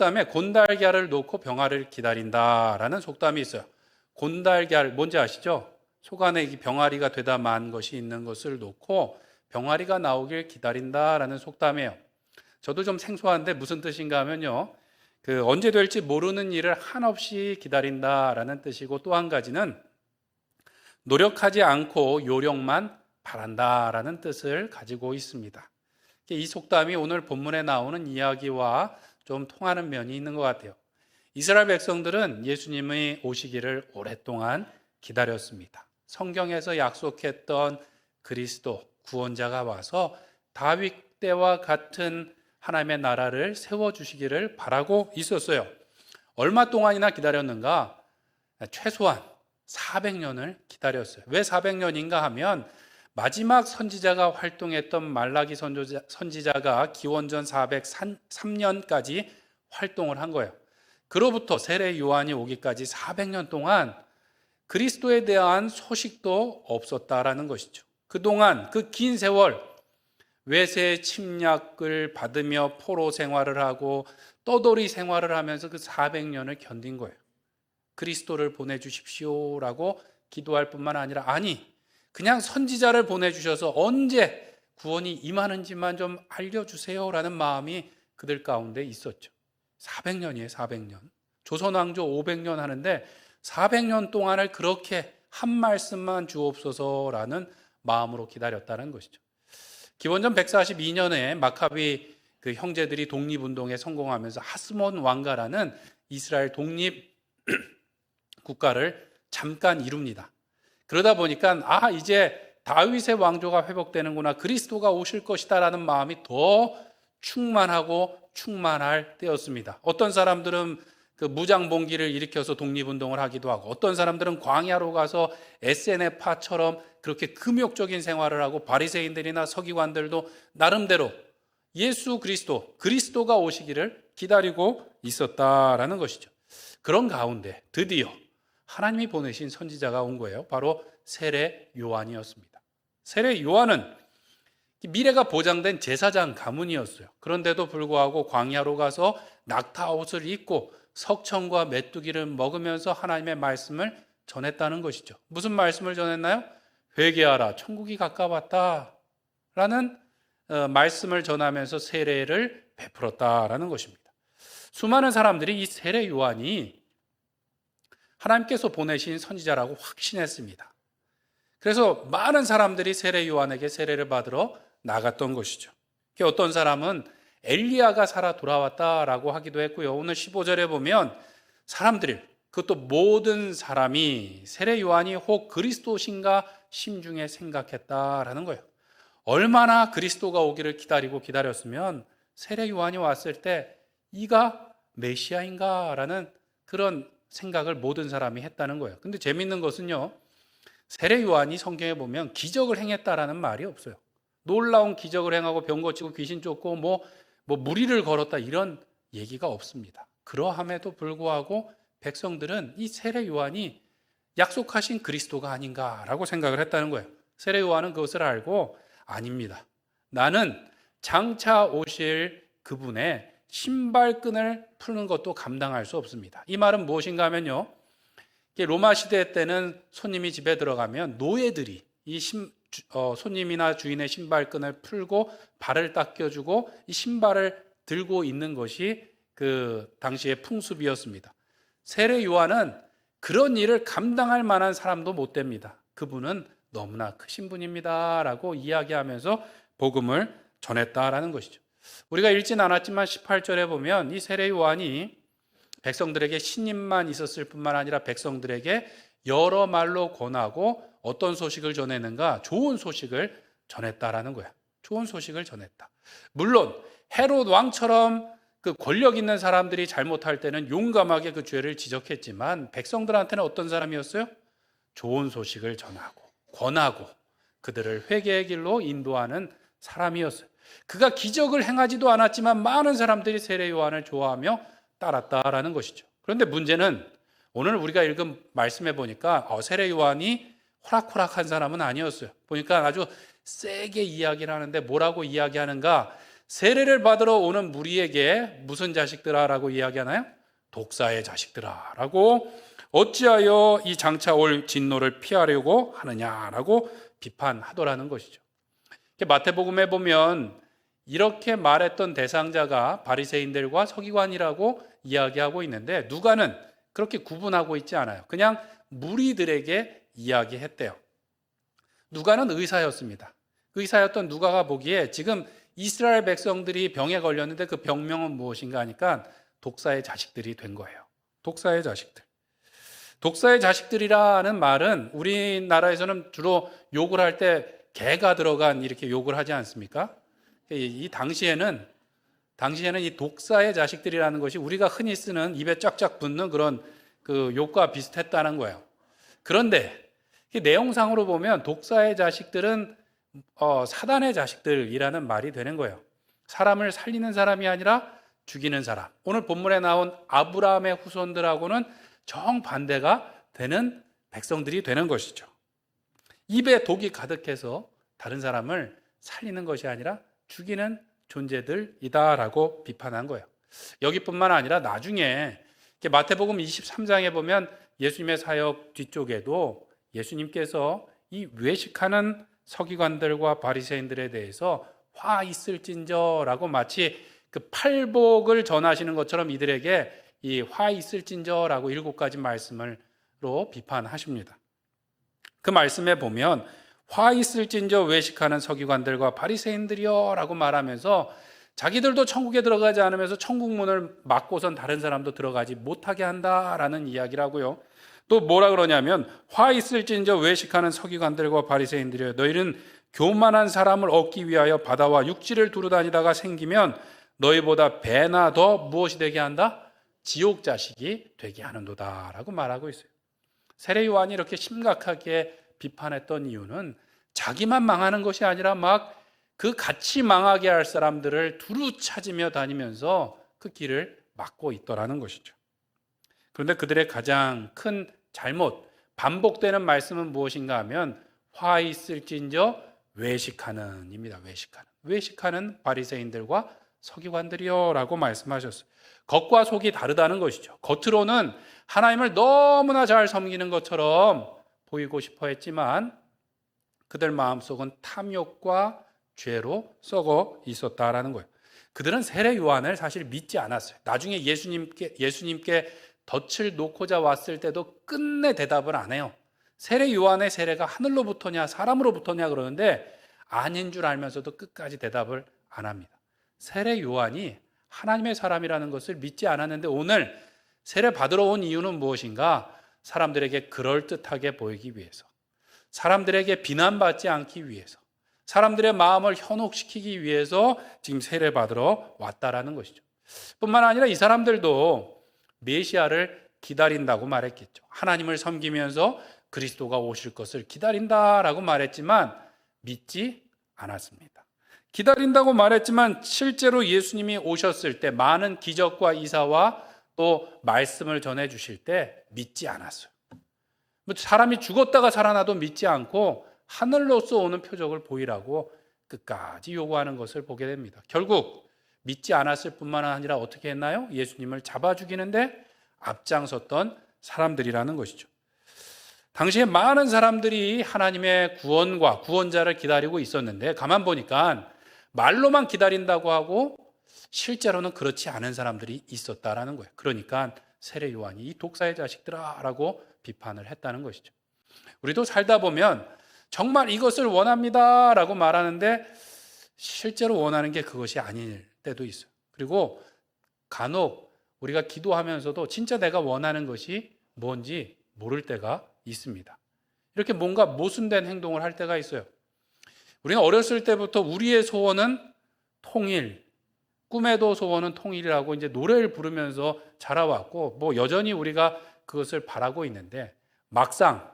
속담에 곤달걀을 놓고 병아리를 기다린다라는 속담이 있어요. 곤달걀 뭔지 아시죠? 속 안에 이 병아리가 되다 만 것이 있는 것을 놓고 병아리가 나오길 기다린다라는 속담이에요. 저도 좀 생소한데 무슨 뜻인가 하면요, 언제 될지 모르는 일을 한없이 기다린다라는 뜻이고, 또 한 가지는 노력하지 않고 요령만 바란다라는 뜻을 가지고 있습니다. 이 속담이 오늘 본문에 나오는 이야기와 좀 통하는 면이 있는 것 같아요. 이스라엘 백성들은 예수님의 오시기를 오랫동안 기다렸습니다. 성경에서 약속했던 그리스도 구원자가 와서 다윗 때와 같은 하나님의 나라를 세워주시기를 바라고 있었어요. 얼마 동안이나 기다렸는가? 최소한 400년을 기다렸어요. 왜 400년인가 하면 마지막 선지자가 활동했던 말라기 선지자가 기원전 403년까지 활동을 한 거예요. 그로부터 세례 요한이 오기까지 400년 동안 그리스도에 대한 소식도 없었다라는 것이죠. 그동안 그 긴 세월 외세 침략을 받으며 포로 생활을 하고 떠돌이 생활을 하면서 그 400년을 견딘 거예요. 그리스도를 보내주십시오라고 기도할 뿐만 아니라, 아니 그냥 선지자를 보내주셔서 언제 구원이 임하는지만 좀 알려주세요라는 마음이 그들 가운데 있었죠. 400년이에요. 400년. 조선왕조 500년 하는데 400년 동안을 그렇게 한 말씀만 주옵소서라는 마음으로 기다렸다는 것이죠. 기원전 142년에 마카비 그 형제들이 독립운동에 성공하면서 하스몬 왕가라는 이스라엘 독립 국가를 잠깐 이룹니다. 그러다 보니까 이제 다윗의 왕조가 회복되는구나, 그리스도가 오실 것이다라는 마음이 더 충만하고 충만할 때였습니다. 어떤 사람들은 그 무장봉기를 일으켜서 독립운동을 하기도 하고, 어떤 사람들은 광야로 가서 SNF파처럼 그렇게 금욕적인 생활을 하고, 바리새인들이나 서기관들도 나름대로 예수 그리스도가 오시기를 기다리고 있었다라는 것이죠. 그런 가운데 드디어 하나님이 보내신 선지자가 온 거예요. 바로 세례 요한이었습니다. 세례 요한은 미래가 보장된 제사장 가문이었어요. 그런데도 불구하고 광야로 가서 낙타 옷을 입고 석청과 메뚜기를 먹으면서 하나님의 말씀을 전했다는 것이죠. 무슨 말씀을 전했나요? 회개하라, 천국이 가까웠다 라는 말씀을 전하면서 세례를 베풀었다라는 것입니다. 수많은 사람들이 이 세례 요한이 하나님께서 보내신 선지자라고 확신했습니다. 그래서 많은 사람들이 세례 요한에게 세례를 받으러 나갔던 것이죠. 어떤 사람은 엘리야가 살아 돌아왔다라고 하기도 했고요. 오늘 15절에 보면 사람들이, 그것도 모든 사람이 세례 요한이 혹 그리스도신가 심중에 생각했다라는 거예요. 얼마나 그리스도가 오기를 기다렸으면 세례 요한이 왔을 때 이가 메시아인가라는 그런 생각을 모든 사람이 했다는 거예요. 근데 재밌는 것은요, 세례 요한이 성경에 보면 기적을 행했다라는 말이 없어요. 놀라운 기적을 행하고 병 고치고 귀신 쫓고 뭐 무리를 걸었다 이런 얘기가 없습니다. 그러함에도 불구하고 백성들은 이 세례 요한이 약속하신 그리스도가 아닌가라고 생각을 했다는 거예요. 세례 요한은 그것을 알고, 아닙니다, 나는 장차 오실 그분의 신발끈을 푸는 것도 감당할 수 없습니다. 이 말은 무엇인가 하면요, 로마 시대 때는 손님이 집에 들어가면 노예들이 이 손님이나 주인의 신발끈을 풀고 발을 닦여주고 이 신발을 들고 있는 것이 그 당시의 풍습이었습니다. 세례 요한은 그런 일을 감당할 만한 사람도 못 됩니다. 그분은 너무나 크신 분입니다 라고 이야기하면서 복음을 전했다라는 것이죠. 우리가 읽진 않았지만 18절에 보면 이 세례 요한이 백성들에게 신임만 있었을 뿐만 아니라 백성들에게 여러 말로 권하고 어떤 소식을 전했는가? 좋은 소식을 전했다라는 거야. 좋은 소식을 전했다. 물론 헤롯 왕처럼 그 권력 있는 사람들이 잘못할 때는 용감하게 그 죄를 지적했지만 백성들한테는 어떤 사람이었어요? 좋은 소식을 전하고 권하고 그들을 회개의 길로 인도하는 사람이었어요. 그가 기적을 행하지도 않았지만 많은 사람들이 세례 요한을 좋아하며 따랐다라는 것이죠. 그런데 문제는 오늘 우리가 읽은 말씀에 보니까 세례 요한이 호락호락한 사람은 아니었어요. 보니까 아주 세게 이야기를 하는데 뭐라고 이야기하는가? 세례를 받으러 오는 무리에게 무슨 자식들아라고 이야기하나요? 독사의 자식들아라고 어찌하여 이 장차 올 진노를 피하려고 하느냐라고 비판하더라는 것이죠. 마태복음에 보면 이렇게 말했던 대상자가 바리새인들과 서기관이라고 이야기하고 있는데 누가는 그렇게 구분하고 있지 않아요. 그냥 무리들에게 이야기했대요. 누가는 의사였습니다. 의사였던 누가가 보기에 지금 이스라엘 백성들이 병에 걸렸는데 그 병명은 무엇인가 하니까 독사의 자식들이 된 거예요. 독사의 자식들. 독사의 자식들이라는 말은 우리나라에서는 주로 욕을 할 때 개가 들어간 이렇게 욕을 하지 않습니까? 이 당시에는 이 독사의 자식들이라는 것이 우리가 흔히 쓰는 입에 쫙쫙 붙는 그런 그 욕과 비슷했다는 거예요. 그런데 이 내용상으로 보면 독사의 자식들은 사단의 자식들이라는 말이 되는 거예요. 사람을 살리는 사람이 아니라 죽이는 사람. 오늘 본문에 나온 아브라함의 후손들하고는 정반대가 되는 백성들이 되는 것이죠. 입에 독이 가득해서 다른 사람을 살리는 것이 아니라 죽이는 존재들이다라고 비판한 거예요. 여기뿐만 아니라 나중에 마태복음 23장에 보면 예수님의 사역 뒤쪽에도 예수님께서 이 외식하는 서기관들과 바리새인들에 대해서 화 있을진저라고 마치 그 팔복을 전하시는 것처럼 이들에게 이 화 있을진저라고 7가지 말씀으로 비판하십니다. 그 말씀에 보면 화 있을진저 외식하는 서기관들과 바리새인들이여라고 말하면서 자기들도 천국에 들어가지 않으면서 천국 문을 막고선 다른 사람도 들어가지 못하게 한다라는 이야기를 하고요. 또 뭐라 그러냐면 화 있을진저 외식하는 서기관들과 바리새인들이여 너희는 교만한 사람을 얻기 위하여 바다와 육지를 두루다니다가 생기면 너희보다 배나 더 무엇이 되게 한다? 지옥 자식이 되게 하는도다라고 말하고 있어요. 세례 요한이 이렇게 심각하게 비판했던 이유는 자기만 망하는 것이 아니라 막 그 같이 망하게 할 사람들을 두루 찾으며 다니면서 그 길을 막고 있더라는 것이죠. 그런데 그들의 가장 큰 잘못, 반복되는 말씀은 무엇인가 하면 화 있을진저 외식하는입니다. 외식하는 바리새인들과 서기관들이요 라고 말씀하셨어요. 겉과 속이 다르다는 것이죠. 겉으로는 하나님을 너무나 잘 섬기는 것처럼 보이고 싶어 했지만 그들 마음속은 탐욕과 죄로 썩어 있었다라는 거예요. 그들은 세례 요한을 사실 믿지 않았어요. 나중에 예수님께 덫을 놓고자 왔을 때도 끝내 대답을 안 해요. 세례 요한의 세례가 하늘로부터냐 사람으로부터냐 그러는데 아닌 줄 알면서도 끝까지 대답을 안 합니다. 세례 요한이 하나님의 사람이라는 것을 믿지 않았는데 오늘 세례 받으러 온 이유는 무엇인가? 사람들에게 그럴듯하게 보이기 위해서, 사람들에게 비난받지 않기 위해서, 사람들의 마음을 현혹시키기 위해서 지금 세례 받으러 왔다라는 것이죠. 뿐만 아니라 이 사람들도 메시아를 기다린다고 말했겠죠. 하나님을 섬기면서 그리스도가 오실 것을 기다린다라고 말했지만 믿지 않았습니다. 기다린다고 말했지만 실제로 예수님이 오셨을 때 많은 기적과 이사와 또 말씀을 전해 주실 때 믿지 않았어요. 사람이 죽었다가 살아나도 믿지 않고 하늘로서 오는 표적을 보이라고 끝까지 요구하는 것을 보게 됩니다. 결국 믿지 않았을 뿐만 아니라 어떻게 했나요? 예수님을 잡아 죽이는데 앞장섰던 사람들이라는 것이죠. 당시에 많은 사람들이 하나님의 구원과 구원자를 기다리고 있었는데 가만 보니까 말로만 기다린다고 하고 실제로는 그렇지 않은 사람들이 있었다라는 거예요. 그러니까 세례 요한이 이 독사의 자식들아라고 비판을 했다는 것이죠. 우리도 살다 보면 정말 이것을 원합니다라고 말하는데 실제로 원하는 게 그것이 아닐 때도 있어요. 그리고 간혹 우리가 기도하면서도 진짜 내가 원하는 것이 뭔지 모를 때가 있습니다. 이렇게 뭔가 모순된 행동을 할 때가 있어요. 우리는 어렸을 때부터 우리의 소원은 통일, 꿈에도 소원은 통일이라고 이제 노래를 부르면서 자라왔고 뭐 여전히 우리가 그것을 바라고 있는데 막상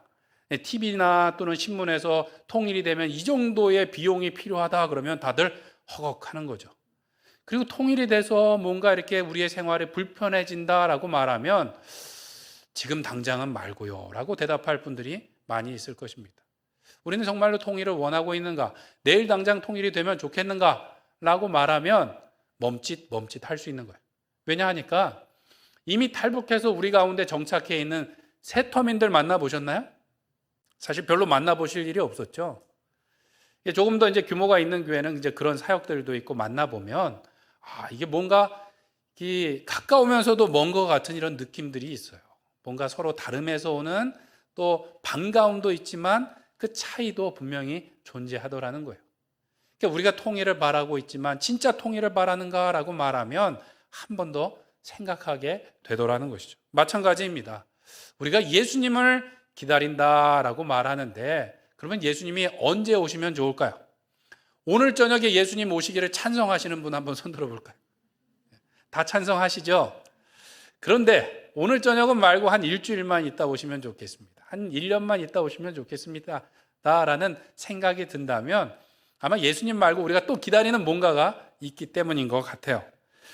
TV나 또는 신문에서 통일이 되면 이 정도의 비용이 필요하다 그러면 다들 허걱하는 거죠. 그리고 통일이 돼서 뭔가 이렇게 우리의 생활이 불편해진다라고 말하면 지금 당장은 말고요 라고 대답할 분들이 많이 있을 것입니다. 우리는 정말로 통일을 원하고 있는가? 내일 당장 통일이 되면 좋겠는가? 라고 말하면 멈칫 할 수 있는 거예요. 왜냐하니까 이미 탈북해서 우리 가운데 정착해 있는 새터민들 만나보셨나요? 사실 별로 만나보실 일이 없었죠. 조금 더 이제 규모가 있는 교회는 이제 그런 사역들도 있고 만나보면 이게 뭔가 가까우면서도 먼 것 같은 이런 느낌들이 있어요. 뭔가 서로 다름에서 오는 또 반가움도 있지만 그 차이도 분명히 존재하더라는 거예요. 그러니까 우리가 통일을 바라고 있지만 진짜 통일을 바라는가라고 말하면 한 번 더 생각하게 되더라는 것이죠. 마찬가지입니다. 우리가 예수님을 기다린다라고 말하는데 그러면 예수님이 언제 오시면 좋을까요? 오늘 저녁에 예수님 오시기를 찬성하시는 분 한번 손 들어볼까요? 다 찬성하시죠? 그런데 오늘 저녁은 말고 한 일주일만 있다 오시면 좋겠습니다. 한 1년만 있다 오시면 좋겠습니다. 라는 생각이 든다면 아마 예수님 말고 우리가 또 기다리는 뭔가가 있기 때문인 것 같아요.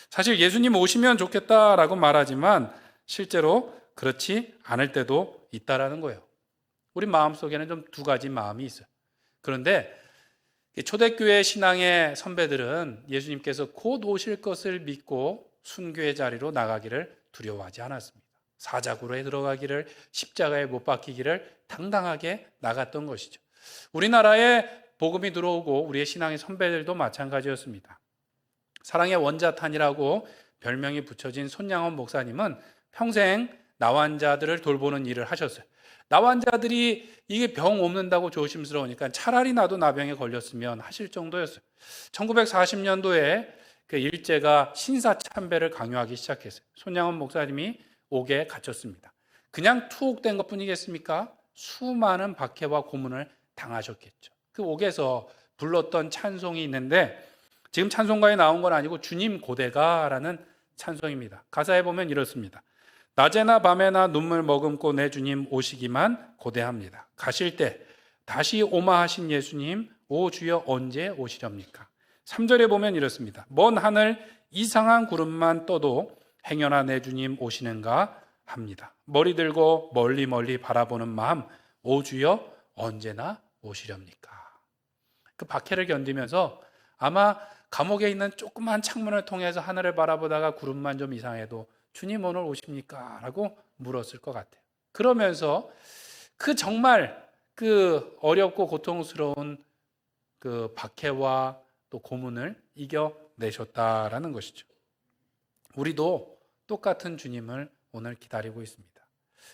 사실 예수님 오시면 좋겠다라고 말하지만 실제로 그렇지 않을 때도 있다라는 거예요. 우리 마음속에는 좀 두 가지 마음이 있어요. 그런데 초대교회 신앙의 선배들은 예수님께서 곧 오실 것을 믿고 순교의 자리로 나가기를 두려워하지 않았습니다. 사자굴에 들어가기를, 십자가에 못 박히기를 당당하게 나갔던 것이죠. 우리나라에 복음이 들어오고 우리의 신앙의 선배들도 마찬가지였습니다. 사랑의 원자탄이라고 별명이 붙여진 손양원 목사님은 평생 나환자들을 돌보는 일을 하셨어요. 나환자들이 이게 병 옮는다고 조심스러우니까 차라리 나도 나병에 걸렸으면 하실 정도였어요. 1940년도에 그 일제가 신사참배를 강요하기 시작했어요. 손양원 목사님이 옥에 갇혔습니다. 그냥 투옥된 것뿐이겠습니까? 수많은 박해와 고문을 당하셨겠죠. 그 옥에서 불렀던 찬송이 있는데 지금 찬송가에 나온 건 아니고 주님 고대가라는 찬송입니다. 가사에 보면 이렇습니다. 낮에나 밤에나 눈물 머금고 내 주님 오시기만 고대합니다. 가실 때 다시 오마 하신 예수님 오 주여 언제 오시렵니까? 3절에 보면 이렇습니다. 먼 하늘 이상한 구름만 떠도 행여나 내 주님 오시는가 합니다. 머리 들고 멀리 바라보는 마음 오 주여 언제나 오시렵니까? 그 박해를 견디면서 아마 감옥에 있는 조그만 창문을 통해서 하늘을 바라보다가 구름만 좀 이상해도 주님 오늘 오십니까? 라고 물었을 것 같아요. 그러면서 그 정말 그 어렵고 고통스러운 그 박해와 또 고문을 이겨내셨다라는 것이죠. 우리도 똑같은 주님을 오늘 기다리고 있습니다.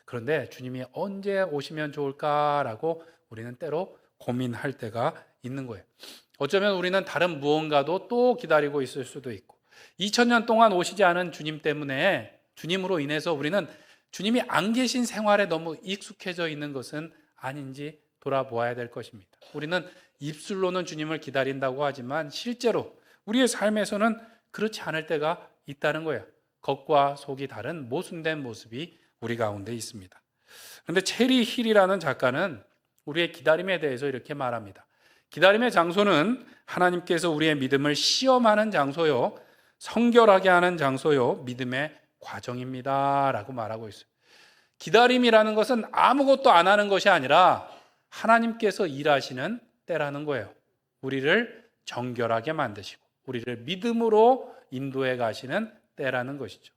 그런데 주님이 언제 오시면 좋을까라고 우리는 때로 고민할 때가 있는 거예요. 어쩌면 우리는 다른 무언가도 또 기다리고 있을 수도 있고 2000년 동안 오시지 않은 주님 때문에 주님으로 인해서 우리는 주님이 안 계신 생활에 너무 익숙해져 있는 것은 아닌지 돌아보아야 될 것입니다. 우리는 입술로는 주님을 기다린다고 하지만 실제로 우리의 삶에서는 그렇지 않을 때가 있다는 거예요. 겉과 속이 다른 모순된 모습이 우리 가운데 있습니다. 그런데 체리 힐이라는 작가는 우리의 기다림에 대해서 이렇게 말합니다. 기다림의 장소는 하나님께서 우리의 믿음을 시험하는 장소요, 성결하게 하는 장소요, 믿음의 과정입니다 라고 말하고 있어요. 기다림이라는 것은 아무것도 안 하는 것이 아니라 하나님께서 일하시는 때라는 거예요. 우리를 정결하게 만드시고 우리를 믿음으로 인도해 가시는 때라는 것이죠.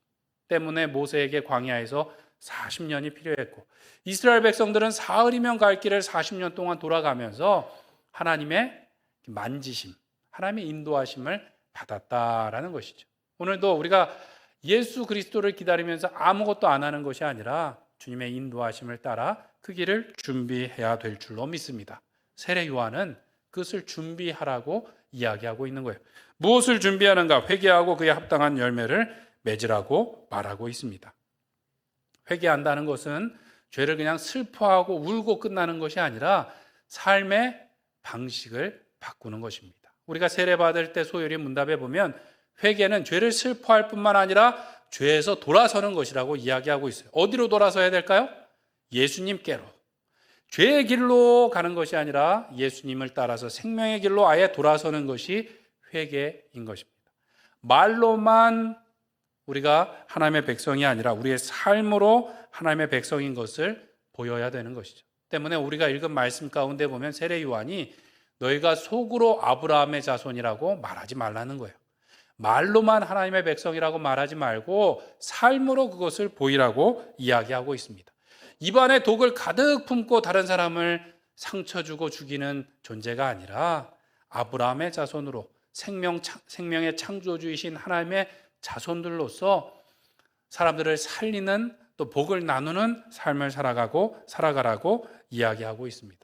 때문에 모세에게 광야에서 40년이 필요했고 이스라엘 백성들은 사흘이면 갈 길을 40년 동안 돌아가면서 하나님의 만지심, 하나님의 인도하심을 받았다라는 것이죠. 오늘도 우리가 예수 그리스도를 기다리면서 아무것도 안 하는 것이 아니라 주님의 인도하심을 따라 그 길을 준비해야 될 줄로 믿습니다. 세례 요한은 그것을 준비하라고 이야기하고 있는 거예요. 무엇을 준비하는가? 회개하고 그에 합당한 열매를 맺으라고 말하고 있습니다. 회개한다는 것은 죄를 그냥 슬퍼하고 울고 끝나는 것이 아니라 삶의 방식을 바꾸는 것입니다. 우리가 세례받을 때 소요리 문답에 보면 회개는 죄를 슬퍼할 뿐만 아니라 죄에서 돌아서는 것이라고 이야기하고 있어요. 어디로 돌아서야 될까요? 예수님께로. 죄의 길로 가는 것이 아니라 예수님을 따라서 생명의 길로 아예 돌아서는 것이 회개인 것입니다. 말로만 우리가 하나님의 백성이 아니라 우리의 삶으로 하나님의 백성인 것을 보여야 되는 것이죠. 때문에 우리가 읽은 말씀 가운데 보면 세례 요한이 너희가 속으로 아브라함의 자손이라고 말하지 말라는 거예요. 말로만 하나님의 백성이라고 말하지 말고 삶으로 그것을 보이라고 이야기하고 있습니다. 입안에 독을 가득 품고 다른 사람을 상처 주고 죽이는 존재가 아니라 아브라함의 자손으로 생명의 창조주이신 하나님의 자손들로서 사람들을 살리는 또 복을 나누는 삶을 살아가라고 이야기하고 있습니다.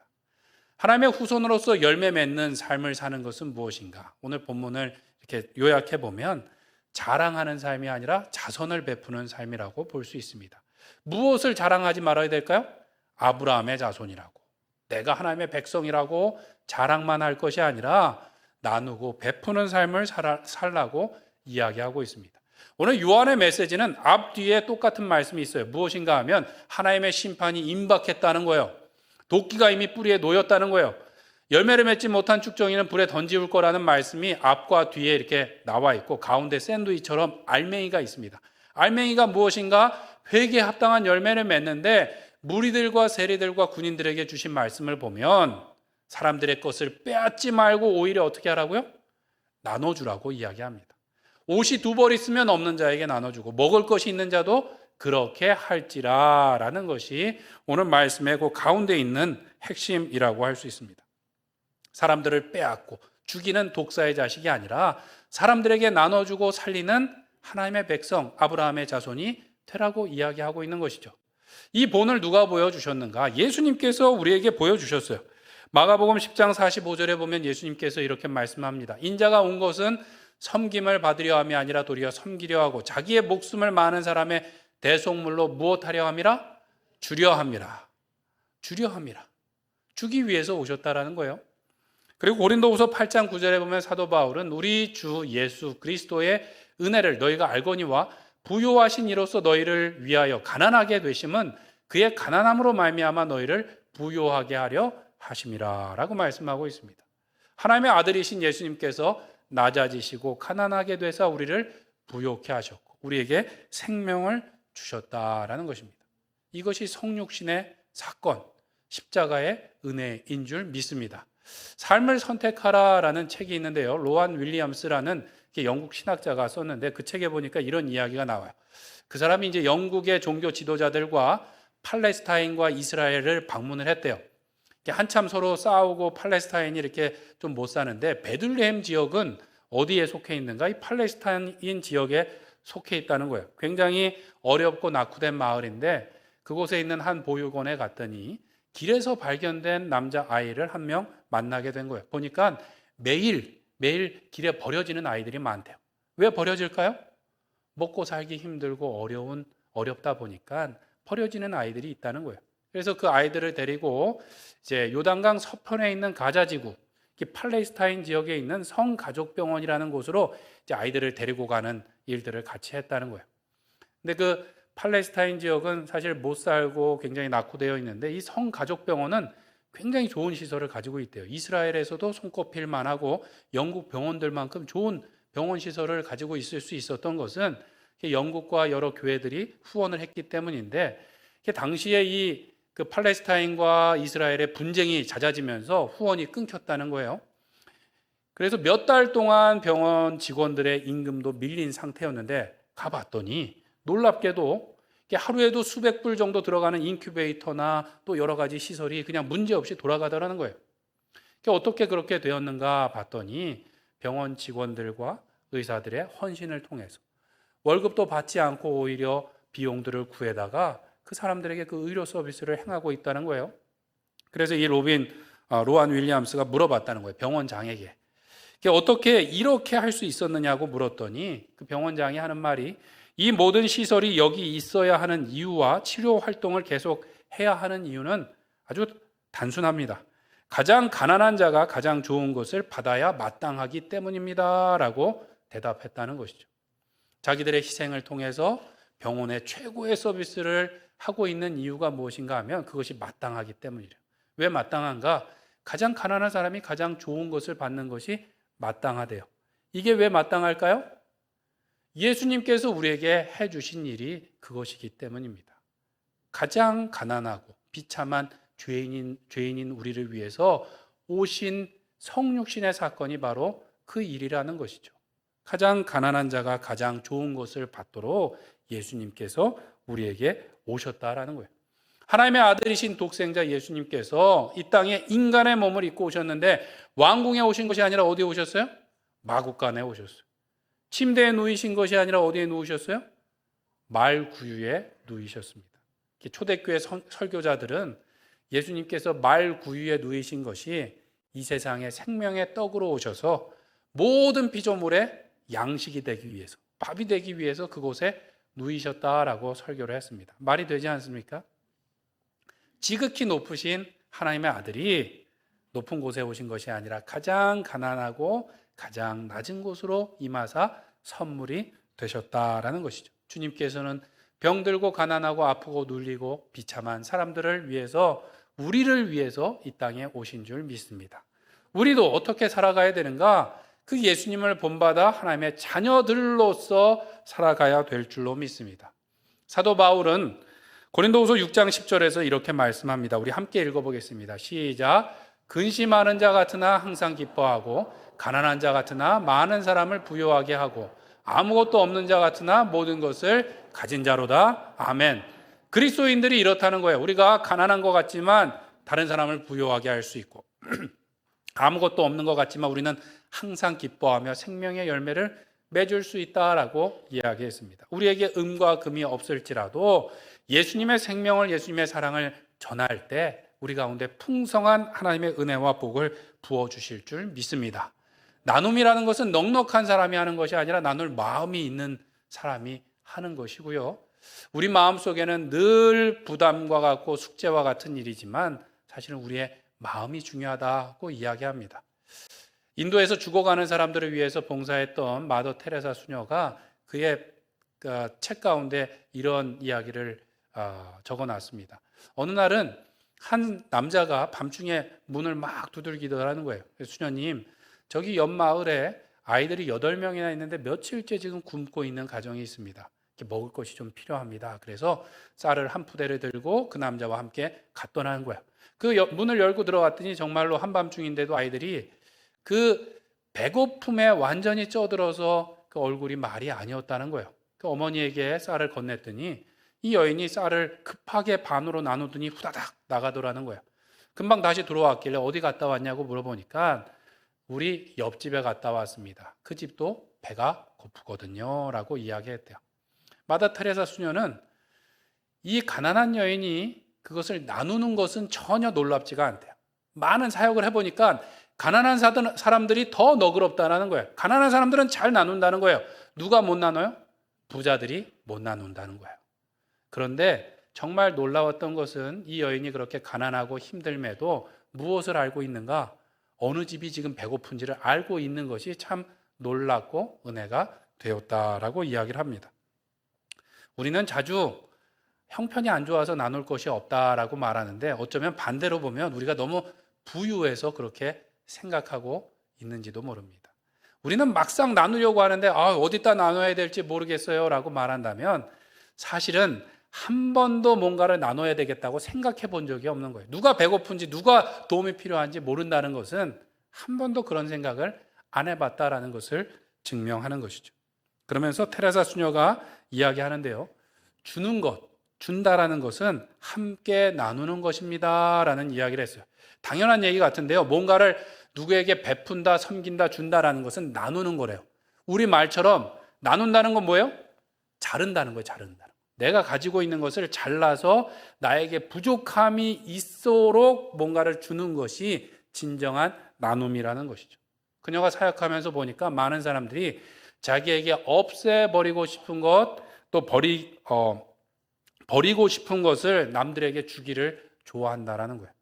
하나님의 후손으로서 열매 맺는 삶을 사는 것은 무엇인가? 오늘 본문을 이렇게 요약해 보면 자랑하는 삶이 아니라 자선을 베푸는 삶이라고 볼 수 있습니다. 무엇을 자랑하지 말아야 될까요? 아브라함의 자손이라고, 내가 하나님의 백성이라고 자랑만 할 것이 아니라 나누고 베푸는 삶을 살라고 이야기하고 있습니다. 오늘 요한의 메시지는 앞뒤에 똑같은 말씀이 있어요. 무엇인가 하면 하나님의 심판이 임박했다는 거예요. 도끼가 이미 뿌리에 놓였다는 거예요. 열매를 맺지 못한 쭉정이는 불에 던지울 거라는 말씀이 앞과 뒤에 이렇게 나와 있고 가운데 샌드위처럼 알맹이가 있습니다. 알맹이가 무엇인가? 회개에 합당한 열매를 맺는데 무리들과 세리들과 군인들에게 주신 말씀을 보면 사람들의 것을 빼앗지 말고 오히려 어떻게 하라고요? 나눠주라고 이야기합니다. 옷이 2벌 있으면 없는 자에게 나눠주고 먹을 것이 있는 자도 그렇게 할지라라는 것이 오늘 말씀의 그 가운데 있는 핵심이라고 할 수 있습니다. 사람들을 빼앗고 죽이는 독사의 자식이 아니라 사람들에게 나눠주고 살리는 하나님의 백성 아브라함의 자손이 되라고 이야기하고 있는 것이죠. 이 본을 누가 보여주셨는가? 예수님께서 우리에게 보여주셨어요. 마가복음 10장 45절에 보면 예수님께서 이렇게 말씀합니다. 인자가 온 것은 섬김을 받으려 함이 아니라 도리어 섬기려 하고 자기의 목숨을 많은 사람의 대속물로 무엇하려 함이라? 주려 함이라. 주려 함이라. 주기 위해서 오셨다라는 거예요. 그리고 고린도후서 8장 9절에 보면 사도 바울은 우리 주 예수 그리스도의 은혜를 너희가 알거니와 부요하신 이로써 너희를 위하여 가난하게 되심은 그의 가난함으로 말미암아 너희를 부요하게 하려 하심이라 라고 말씀하고 있습니다. 하나님의 아들이신 예수님께서 낮아지시고 가난하게 되사 우리를 부요케 하셨고 우리에게 생명을 주셨다라는 것입니다. 이것이 성육신의 사건, 십자가의 은혜인 줄 믿습니다. 삶을 선택하라라는 책이 있는데요. 로안 윌리엄스라는 영국 신학자가 썼는데 그 책에 보니까 이런 이야기가 나와요. 그 사람이 이제 영국의 종교 지도자들과 팔레스타인과 이스라엘을 방문을 했대요. 한참 서로 싸우고 팔레스타인이 이렇게 좀 못 사는데 베들레헴 지역은 어디에 속해 있는가? 이 팔레스타인 지역에 속해 있다는 거예요. 굉장히 어렵고 낙후된 마을인데 그곳에 있는 한 보육원에 갔더니 길에서 발견된 남자아이를 한 명 만나게 된 거예요. 보니까 매일 길에 버려지는 아이들이 많대요. 왜 버려질까요? 먹고 살기 힘들고 어렵다 보니까 버려지는 아이들이 있다는 거예요. 그래서 그 아이들을 데리고 이제 요단강 서편에 있는 가자지구, 팔레스타인 지역에 있는 성가족병원이라는 곳으로 이제 아이들을 데리고 가는 일들을 같이 했다는 거예요. 근데 그 팔레스타인 지역은 사실 못 살고 굉장히 낙후되어 있는데 이 성가족병원은 굉장히 좋은 시설을 가지고 있대요. 이스라엘에서도 손꼽힐 만하고 영국 병원들만큼 좋은 병원 시설을 가지고 있을 수 있었던 것은 영국과 여러 교회들이 후원을 했기 때문인데 당시에 그 팔레스타인과 이스라엘의 분쟁이 잦아지면서 후원이 끊겼다는 거예요. 그래서 몇 달 동안 병원 직원들의 임금도 밀린 상태였는데 가봤더니 놀랍게도 하루에도 수백 불 정도 들어가는 인큐베이터나 또 여러 가지 시설이 그냥 문제없이 돌아가더라는 거예요. 어떻게 그렇게 되었는가 봤더니 병원 직원들과 의사들의 헌신을 통해서 월급도 받지 않고 오히려 비용들을 구해다가 그 사람들에게 그 의료 서비스를 행하고 있다는 거예요. 그래서 이 로안 윌리엄스가 물어봤다는 거예요. 병원장에게. 어떻게 이렇게 할 수 있었느냐고 물었더니 그 병원장이 하는 말이 이 모든 시설이 여기 있어야 하는 이유와 치료 활동을 계속 해야 하는 이유는 아주 단순합니다. 가장 가난한 자가 가장 좋은 것을 받아야 마땅하기 때문입니다. 라고 대답했다는 것이죠. 자기들의 희생을 통해서 병원의 최고의 서비스를 하고 있는 이유가 무엇인가 하면 그것이 마땅하기 때문이래요. 왜 마땅한가? 가장 가난한 사람이 가장 좋은 것을 받는 것이 마땅하대요. 이게 왜 마땅할까요? 예수님께서 우리에게 해주신 일이 그것이기 때문입니다. 가장 가난하고 비참한 죄인인 우리를 위해서 오신 성육신의 사건이 바로 그 일이라는 것이죠. 가장 가난한 자가 가장 좋은 것을 받도록 예수님께서 우리에게 오셨다라는 거예요. 하나님의 아들이신 독생자 예수님께서 이 땅에 인간의 몸을 입고 오셨는데 왕궁에 오신 것이 아니라 어디에 오셨어요? 마구간에 오셨어요. 침대에 누이신 것이 아니라 어디에 누우셨어요? 말 구유에 누이셨습니다. 초대교회 설교자들은 예수님께서 말 구유에 누이신 것이 이 세상에 생명의 떡으로 오셔서 모든 피조물의 양식이 되기 위해서, 밥이 되기 위해서 그곳에 누이셨다라고 설교를 했습니다. 말이 되지 않습니까? 지극히 높으신 하나님의 아들이 높은 곳에 오신 것이 아니라 가장 가난하고 가장 낮은 곳으로 임하사 선물이 되셨다라는 것이죠. 주님께서는 병들고 가난하고 아프고 눌리고 비참한 사람들을 위해서, 우리를 위해서 이 땅에 오신 줄 믿습니다. 우리도 어떻게 살아가야 되는가? 그 예수님을 본받아 하나님의 자녀들로서 살아가야 될 줄로 믿습니다. 사도 바울은 고린도후서 6장 10절에서 이렇게 말씀합니다. 우리 함께 읽어보겠습니다. 시작. 근심하는 자 같으나 항상 기뻐하고 가난한 자 같으나 많은 사람을 부유하게 하고 아무것도 없는 자 같으나 모든 것을 가진 자로다. 아멘. 그리스도인들이 이렇다는 거예요. 우리가 가난한 것 같지만 다른 사람을 부유하게 할 수 있고 아무것도 없는 것 같지만 우리는 항상 기뻐하며 생명의 열매를 맺을 수 있다라고 이야기했습니다. 우리에게 은과 금이 없을지라도 예수님의 생명을, 예수님의 사랑을 전할 때 우리 가운데 풍성한 하나님의 은혜와 복을 부어주실 줄 믿습니다. 나눔이라는 것은 넉넉한 사람이 하는 것이 아니라 나눌 마음이 있는 사람이 하는 것이고요. 우리 마음속에는 늘 부담과 같고 숙제와 같은 일이지만 사실은 우리의 마음이 중요하다고 이야기합니다. 인도에서 죽어가는 사람들을 위해서 봉사했던 마더 테레사 수녀가 그의 책 가운데 이런 이야기를 적어놨습니다. 어느 날은 한 남자가 밤중에 문을 막 두들기더라는 거예요. 수녀님, 저기 옆 마을에 아이들이 8명이나 있는데 며칠째 지금 굶고 있는 가정이 있습니다. 먹을 것이 좀 필요합니다. 그래서 쌀을 한 푸대를 들고 그 남자와 함께 갔더라는 거예요. 그 문을 열고 들어갔더니 정말로 한밤중인데도 아이들이 그 배고픔에 완전히 쪄들어서 그 얼굴이 말이 아니었다는 거예요. 그 어머니에게 쌀을 건넸더니 이 여인이 쌀을 급하게 반으로 나누더니 후다닥 나가더라는 거예요. 금방 다시 들어왔길래 어디 갔다 왔냐고 물어보니까 우리 옆집에 갔다 왔습니다. 그 집도 배가 고프거든요 라고 이야기했대요. 마더 테레사 수녀는 이 가난한 여인이 그것을 나누는 것은 전혀 놀랍지가 않대요. 많은 사역을 해보니까 가난한 사람들이 더 너그럽다는 거예요. 가난한 사람들은 잘 나눈다는 거예요. 누가 못 나눠요? 부자들이 못 나눈다는 거예요. 그런데 정말 놀라웠던 것은 이 여인이 그렇게 가난하고 힘들매도 무엇을 알고 있는가? 어느 집이 지금 배고픈지를 알고 있는 것이 참 놀랍고 은혜가 되었다라고 이야기를 합니다. 우리는 자주 형편이 안 좋아서 나눌 것이 없다라고 말하는데 어쩌면 반대로 보면 우리가 너무 부유해서 그렇게 생각하고 있는지도 모릅니다. 우리는 막상 나누려고 하는데 어디다 나눠야 될지 모르겠어요 라고 말한다면 사실은 한 번도 뭔가를 나눠야 되겠다고 생각해 본 적이 없는 거예요. 누가 배고픈지 누가 도움이 필요한지 모른다는 것은 한 번도 그런 생각을 안 해봤다라는 것을 증명하는 것이죠. 그러면서 테레사 수녀가 이야기하는데요. 주는 것, 준다라는 것은 함께 나누는 것입니다 라는 이야기를 했어요. 당연한 얘기 같은데요. 뭔가를 누구에게 베푼다, 섬긴다, 준다라는 것은 나누는 거래요. 우리 말처럼 나눈다는 건 뭐예요? 자른다는 거예요. 자른다는 거. 내가 가지고 있는 것을 잘라서 나에게 부족함이 있도록 뭔가를 주는 것이 진정한 나눔이라는 것이죠. 그녀가 사역하면서 보니까 많은 사람들이 자기에게 없애버리고 싶은 것, 또 버리고 싶은 것을 남들에게 주기를 좋아한다라는 거예요.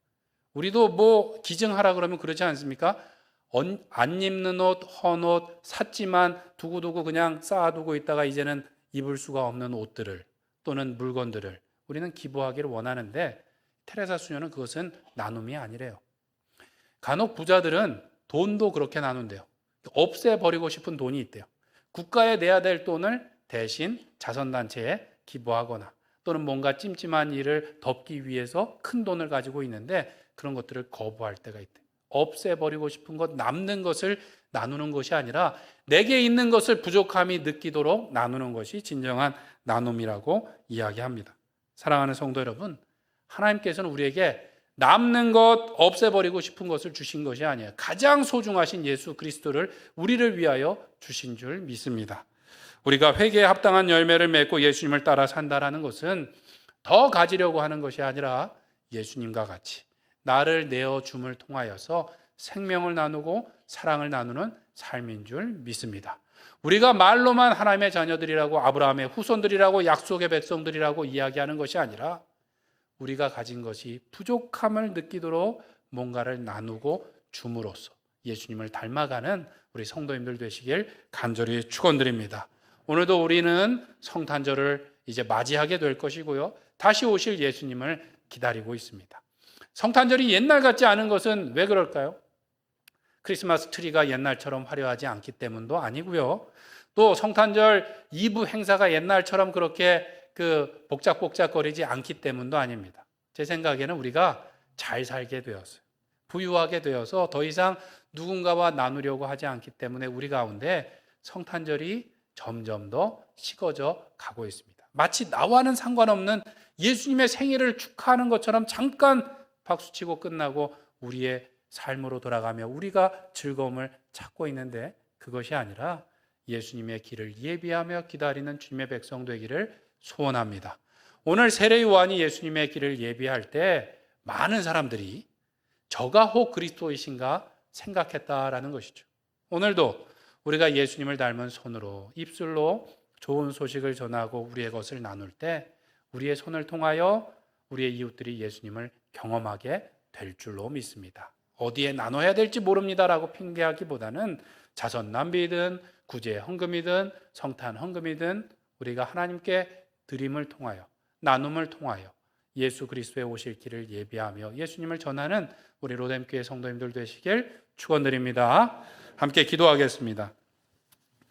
우리도 뭐 기증하라 그러면 그러지 않습니까? 안 입는 옷, 헌 옷, 샀지만 두고두고 그냥 쌓아두고 있다가 이제는 입을 수가 없는 옷들을 또는 물건들을 우리는 기부하기를 원하는데 테레사 수녀는 그것은 나눔이 아니래요. 간혹 부자들은 돈도 그렇게 나눈대요. 없애버리고 싶은 돈이 있대요. 국가에 내야 될 돈을 대신 자선단체에 기부하거나 또는 뭔가 찜찜한 일을 덮기 위해서 큰 돈을 가지고 있는데 그런 것들을 거부할 때가 있대요. 없애버리고 싶은 것, 남는 것을 나누는 것이 아니라 내게 있는 것을 부족함이 느끼도록 나누는 것이 진정한 나눔이라고 이야기합니다. 사랑하는 성도 여러분, 하나님께서는 우리에게 남는 것, 없애버리고 싶은 것을 주신 것이 아니에요. 가장 소중하신 예수 그리스도를 우리를 위하여 주신 줄 믿습니다. 우리가 회개에 합당한 열매를 맺고 예수님을 따라 산다라는 것은 더 가지려고 하는 것이 아니라 예수님과 같이 나를 내어줌을 통하여서 생명을 나누고 사랑을 나누는 삶인 줄 믿습니다. 우리가 말로만 하나님의 자녀들이라고, 아브라함의 후손들이라고, 약속의 백성들이라고 이야기하는 것이 아니라 우리가 가진 것이 부족함을 느끼도록 뭔가를 나누고 줌으로써 예수님을 닮아가는 우리 성도님들 되시길 간절히 축원드립니다. 오늘도 우리는 성탄절을 이제 맞이하게 될 것이고요. 다시 오실 예수님을 기다리고 있습니다. 성탄절이 옛날 같지 않은 것은 왜 그럴까요? 크리스마스 트리가 옛날처럼 화려하지 않기 때문도 아니고요. 또 성탄절 2부 행사가 옛날처럼 그렇게 복작복작거리지 않기 때문도 아닙니다. 제 생각에는 우리가 잘 살게 되었어요. 부유하게 되어서 더 이상 누군가와 나누려고 하지 않기 때문에 우리 가운데 성탄절이 점점 더 식어져 가고 있습니다. 마치 나와는 상관없는 예수님의 생일을 축하하는 것처럼 잠깐 박수치고 끝나고 우리의 삶으로 돌아가며 우리가 즐거움을 찾고 있는데, 그것이 아니라 예수님의 길을 예비하며 기다리는 주님의 백성 되기를 소원합니다. 오늘 세례 요한이 예수님의 길을 예비할 때 많은 사람들이 저가 혹 그리스도이신가 생각했다라는 것이죠. 오늘도 우리가 예수님을 닮은 손으로, 입술로 좋은 소식을 전하고 우리의 것을 나눌 때 우리의 손을 통하여 우리의 이웃들이 예수님을 경험하게 될 줄로 믿습니다. 어디에 나눠야 될지 모릅니다라고 핑계하기보다는 자선 낭비든 구제 헌금이든 성탄 헌금이든 우리가 하나님께 드림을 통하여, 나눔을 통하여 예수 그리스도의 오실 길을 예비하며 예수님을 전하는 우리 로뎀교회 성도님들 되시길 축원드립니다. 함께 기도하겠습니다.